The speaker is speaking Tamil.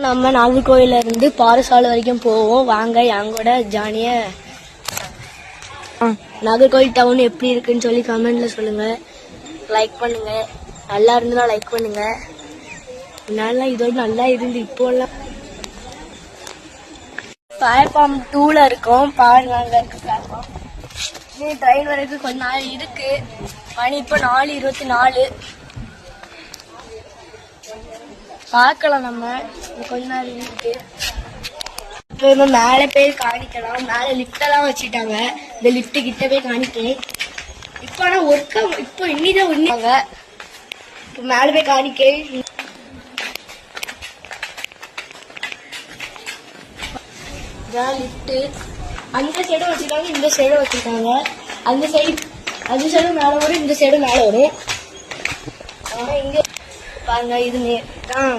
நம்ம நாகர்கோவில இருந்து பாரசாலை வரைக்கும் போவோம். வாங்க என் கூட ஜாலியா. நாகர்கோவில் டவுன் எப்படி இருக்குன்னு சொல்லி கமெண்ட்ல சொல்லுங்க. லைக் பண்ணுங்க. நல்லா இருந்துன்னா லைக் பண்ணுங்க. நல்லா இதோட நல்லா இருந்து இப்போலாம் பிளாட்ஃபார்ம் 2ல இருக்கோம். பாருங்க அங்க இருக்கு பிளாட்ஃபார்ம். நீ ட்ரெயின் வரைக்கும் கொஞ்ச நாள் இருக்கு. மணி இப்போ 4:24. பார்க்கலாம் நம்ம கொஞ்ச நாள் இருக்கு. இப்போ மேலே போய் காணிக்கலாம். மேலே லிஃப்ட் எல்லாம் வச்சுட்டாங்க. இந்த லிஃப்ட் கிட்ட போய் காணிக்கேன். இப்போ ஆனா ஒர்க்கா இப்போ இன்னிதான் ஒண்ணுவாங்க. இப்போ மேலே போய் காணிக்கேன். லிஃப்ட் அந்த சைடும் வச்சிருக்காங்க, இந்த சைடும் வச்சிருக்காங்க. அந்த சைடும் மேல வரும், இந்த சைடும் மேல வரும். ஆனா இங்க பாருங்க இது தான்